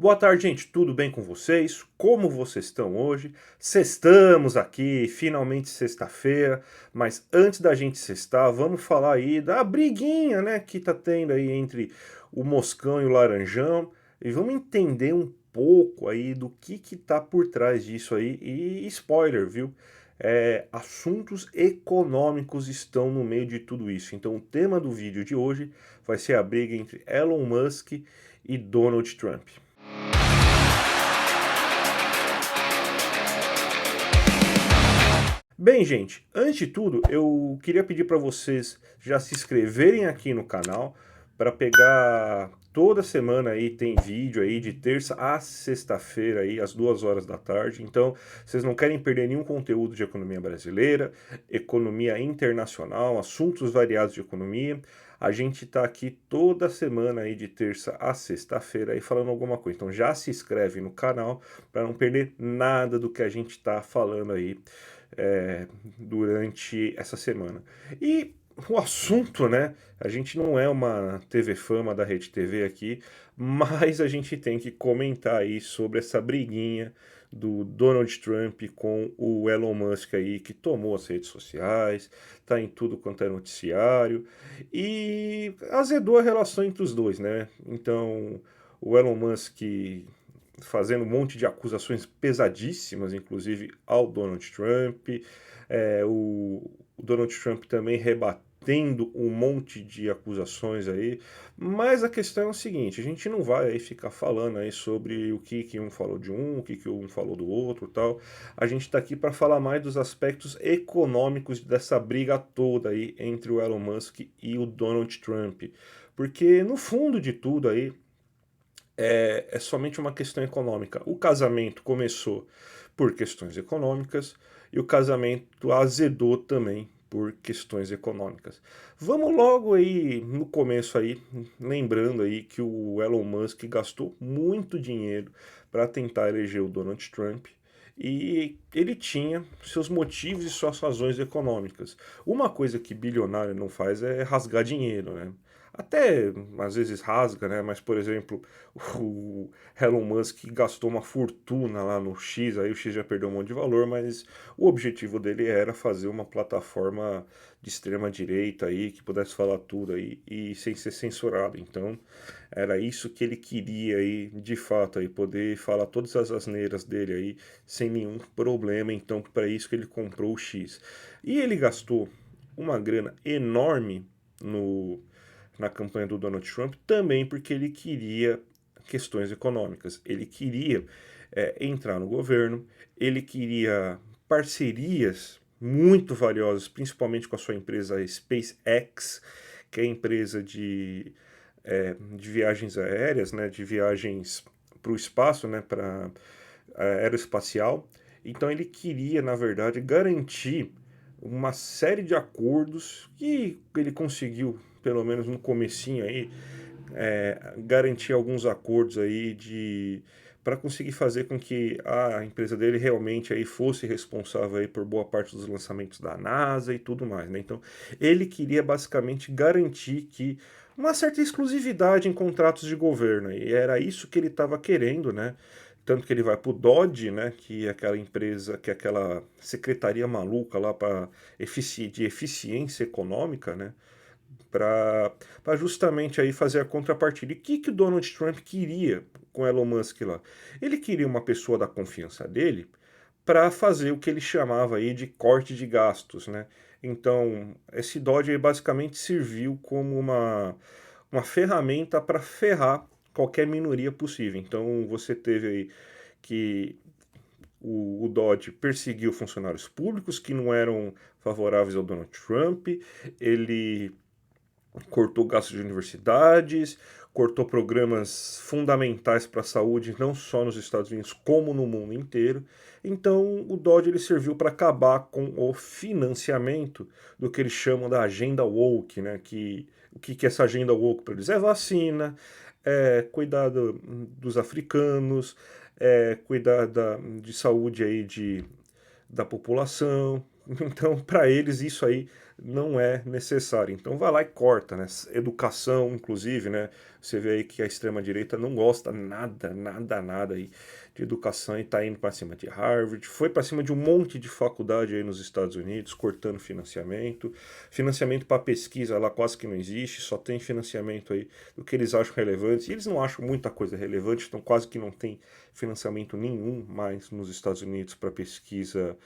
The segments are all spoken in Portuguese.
Boa tarde, gente. Tudo bem com vocês? Como vocês estão hoje? Sextamos aqui, finalmente sexta-feira, mas antes da gente sextar, vamos falar aí da briguinha, né, que tá tendo aí entre o Moscão e o Laranjão, e vamos entender um pouco aí do que tá por trás disso aí, e spoiler, viu? Assuntos econômicos estão no meio de tudo isso. Então o tema do vídeo de hoje vai ser a briga entre Elon Musk e Donald Trump. Bem, gente, antes de tudo, eu queria pedir para vocês já se inscreverem aqui no canal para pegar toda semana aí tem vídeo aí de terça a sexta-feira aí às 2 horas da tarde. Então, vocês não querem perder nenhum conteúdo de economia brasileira, economia internacional, assuntos variados de economia. A gente está aqui toda semana aí de terça a sexta-feira aí falando alguma coisa. Então já se inscreve no canal para não perder nada do que a gente está falando aí durante essa semana. E o assunto, né? A gente não é uma TV Fama da Rede TV aqui, mas a gente tem que comentar aí sobre essa briguinha do Donald Trump com o Elon Musk aí, que tomou as redes sociais, tá em tudo quanto é noticiário, e azedou a relação entre os dois, né? Então, o Elon Musk fazendo um monte de acusações pesadíssimas, inclusive ao Donald Trump, o Donald Trump também rebatendo um monte de acusações aí, mas a questão é o seguinte, a gente não vai aí ficar falando aí sobre o que um falou de um, o que um falou do outro tal, a gente está aqui para falar mais dos aspectos econômicos dessa briga toda aí entre o Elon Musk e o Donald Trump, porque no fundo de tudo aí, é somente uma questão econômica. O casamento começou por questões econômicas e o casamento azedou também por questões econômicas. Vamos logo aí no começo aí, lembrando aí que o Elon Musk gastou muito dinheiro para tentar eleger o Donald Trump e ele tinha seus motivos e suas razões econômicas. Uma coisa que bilionário não faz é rasgar dinheiro, né? Até às vezes rasga, né? Mas, por exemplo, o Elon Musk gastou uma fortuna lá no X, aí o X já perdeu um monte de valor, mas o objetivo dele era fazer uma plataforma de extrema direita aí, que pudesse falar tudo aí e sem ser censurado. Então, era isso que ele queria aí, de fato, aí, poder falar todas as asneiras dele aí sem nenhum problema. Então, para isso que ele comprou o X. E ele gastou uma grana enorme na campanha do Donald Trump, também porque ele queria questões econômicas. Ele queria entrar no governo, ele queria parcerias muito valiosas, principalmente com a sua empresa SpaceX, que é a empresa de viagens aéreas, né, de viagens para o espaço, né, para aeroespacial. Então ele queria, na verdade, garantir uma série de acordos que ele conseguiu, pelo menos no comecinho aí, garantir alguns acordos aí para conseguir fazer com que a empresa dele realmente aí fosse responsável aí por boa parte dos lançamentos da NASA e tudo mais, né? Então, ele queria basicamente garantir que uma certa exclusividade em contratos de governo, e era isso que ele estava querendo, né? Tanto que ele vai para o DOD, né, que é aquela empresa, que é aquela secretaria maluca lá de eficiência econômica, né, para justamente aí fazer a contrapartida. E o que o Donald Trump queria com Elon Musk lá? Ele queria uma pessoa da confiança dele para fazer o que ele chamava aí de corte de gastos, né? Então, esse Dodge aí basicamente serviu como uma ferramenta para ferrar qualquer minoria possível. Então, você teve aí que o Dodge perseguiu funcionários públicos que não eram favoráveis ao Donald Trump, ele cortou gastos de universidades, cortou programas fundamentais para a saúde, não só nos Estados Unidos, como no mundo inteiro. Então, o Dodge ele serviu para acabar com o financiamento do que eles chamam da agenda woke, né? O que é essa agenda woke para eles? É vacina, é cuidar dos africanos, cuidar de saúde aí da população, Então, para eles, isso aí não é necessário. Então, vai lá e corta, né? Educação, inclusive, né? Você vê aí que a extrema-direita não gosta nada aí de educação e tá indo para cima de Harvard, foi para cima de um monte de faculdade aí nos Estados Unidos, cortando financiamento. Financiamento para pesquisa lá quase que não existe, só tem financiamento aí do que eles acham relevante. E eles não acham muita coisa relevante, então quase que não tem financiamento nenhum mais nos Estados Unidos para pesquisa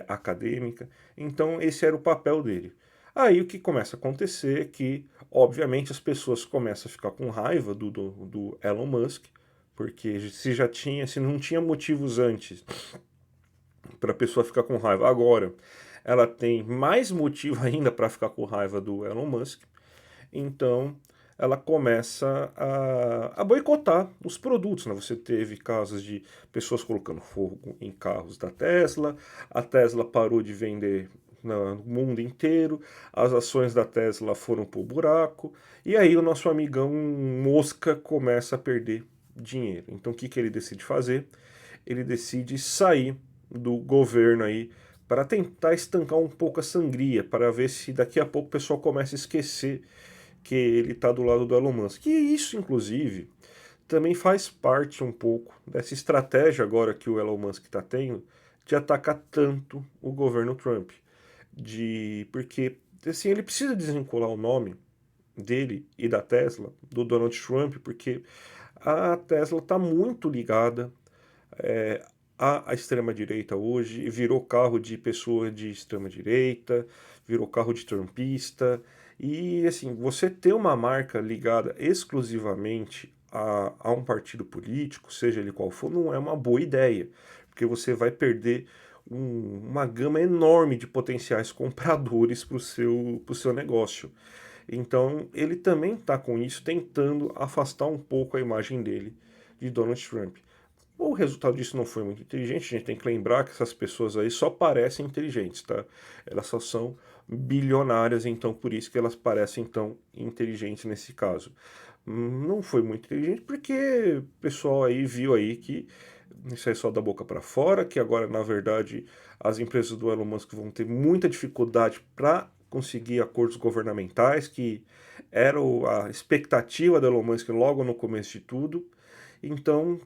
acadêmica. Então, esse era o papel dele. Aí o que começa a acontecer é que, obviamente, as pessoas começam a ficar com raiva do Elon Musk, porque se não tinha motivos antes para a pessoa ficar com raiva, agora ela tem mais motivo ainda para ficar com raiva do Elon Musk. Então ela começa a boicotar os produtos, né? Você teve casos de pessoas colocando fogo em carros da Tesla, a Tesla parou de vender no mundo inteiro, as ações da Tesla foram pro buraco, e aí o nosso amigão Mosca começa a perder dinheiro. Então o que ele decide fazer? Ele decide sair do governo aí para tentar estancar um pouco a sangria, para ver se daqui a pouco o pessoal começa a esquecer que ele está do lado do Elon Musk. E isso, inclusive, também faz parte um pouco dessa estratégia agora que o Elon Musk está tendo de atacar tanto o governo Trump. Porque assim, ele precisa desvincular o nome dele e da Tesla, do Donald Trump, porque a Tesla está muito ligada à extrema-direita hoje, virou carro de pessoa de extrema-direita, virou carro de trumpista. E assim, você ter uma marca ligada exclusivamente a um partido político, seja ele qual for, não é uma boa ideia, porque você vai perder uma gama enorme de potenciais compradores para o seu negócio. Então, ele também está com isso, tentando afastar um pouco a imagem dele de Donald Trump. O resultado disso não foi muito inteligente, a gente tem que lembrar que essas pessoas aí só parecem inteligentes, tá? Elas só são bilionárias, então por isso que elas parecem tão inteligentes nesse caso. Não foi muito inteligente porque o pessoal aí viu aí que isso aí só da boca para fora, que agora na verdade as empresas do Elon Musk vão ter muita dificuldade para conseguir acordos governamentais, que era a expectativa do Elon Musk logo no começo de tudo. Então,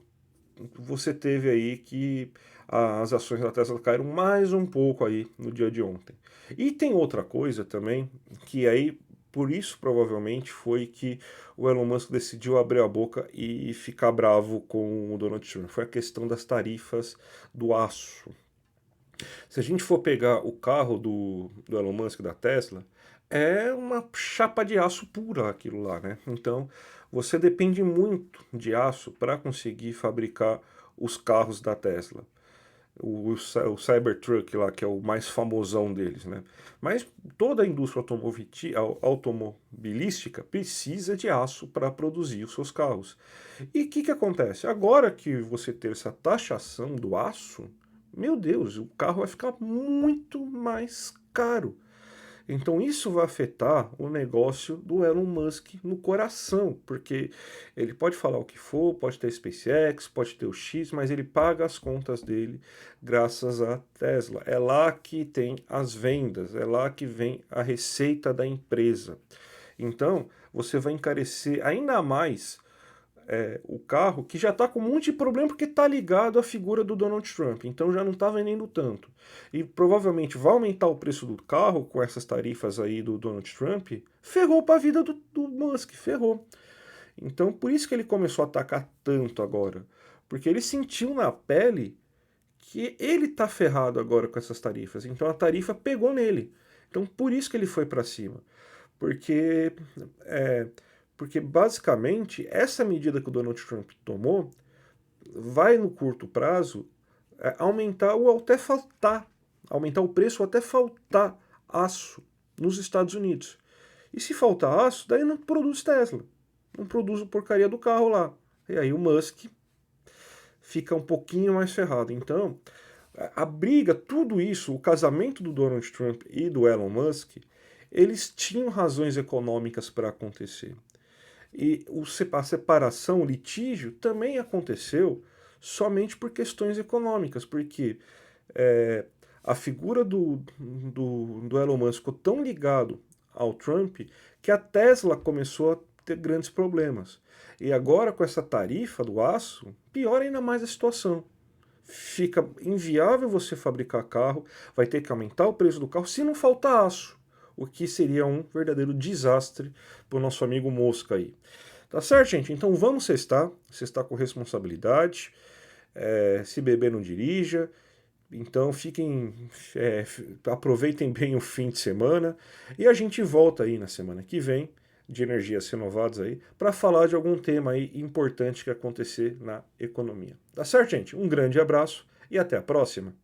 você teve aí que as ações da Tesla caíram mais um pouco aí no dia de ontem. E tem outra coisa também, que aí, por isso provavelmente foi que o Elon Musk decidiu abrir a boca e ficar bravo com o Donald Trump. Foi a questão das tarifas do aço. Se a gente for pegar o carro do Elon Musk, da Tesla, é uma chapa de aço pura aquilo lá, né? Então, você depende muito de aço para conseguir fabricar os carros da Tesla. O Cybertruck lá, que é o mais famosão deles, né? Mas toda a indústria automobilística precisa de aço para produzir os seus carros. E o que acontece? Agora que você teve essa taxação do aço, meu Deus, o carro vai ficar muito mais caro. Então isso vai afetar o negócio do Elon Musk no coração, porque ele pode falar o que for, pode ter SpaceX, pode ter o X, mas ele paga as contas dele graças à Tesla. É lá que tem as vendas, é lá que vem a receita da empresa. Então você vai encarecer ainda mais o carro, que já está com um monte de problema porque está ligado à figura do Donald Trump, então já não está vendendo tanto. E provavelmente vai aumentar o preço do carro com essas tarifas aí do Donald Trump, ferrou para a vida do Musk, ferrou. Então por isso que ele começou a atacar tanto agora, porque ele sentiu na pele que ele está ferrado agora com essas tarifas, então a tarifa pegou nele. Então por isso que ele foi para cima, porque é, porque basicamente essa medida que o Donald Trump tomou vai no curto prazo aumentar ou até faltar, aumentar o preço ou até faltar aço nos Estados Unidos. E se faltar aço, daí não produz Tesla, não produz a porcaria do carro lá. E aí o Musk fica um pouquinho mais ferrado. Então, a briga, tudo isso, o casamento do Donald Trump e do Elon Musk, eles tinham razões econômicas para acontecer. E a separação, o litígio, também aconteceu somente por questões econômicas, porque é, a figura do Elon Musk ficou tão ligado ao Trump que a Tesla começou a ter grandes problemas. E agora, com essa tarifa do aço, piora ainda mais a situação. Fica inviável você fabricar carro, vai ter que aumentar o preço do carro se não faltar aço, o que seria um verdadeiro desastre para o nosso amigo Mosca aí. Tá certo, gente? Então vamos cestar com responsabilidade, se beber não dirija, então aproveitem bem o fim de semana e a gente volta aí na semana que vem de energias renovadas aí para falar de algum tema aí importante que acontecer na economia. Tá certo, gente? Um grande abraço e até a próxima.